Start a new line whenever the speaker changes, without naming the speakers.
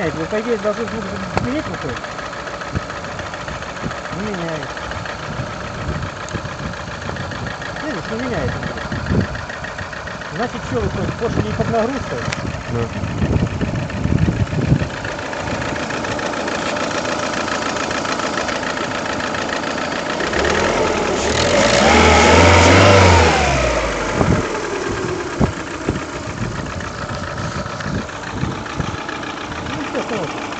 меняет. Вы, по идее, должны звук замереть выходит. Не меняет. Видишь, не меняет. Значит, что выходит? Поршень не под нагрузкой.
Да.
Ну, все, хорошо.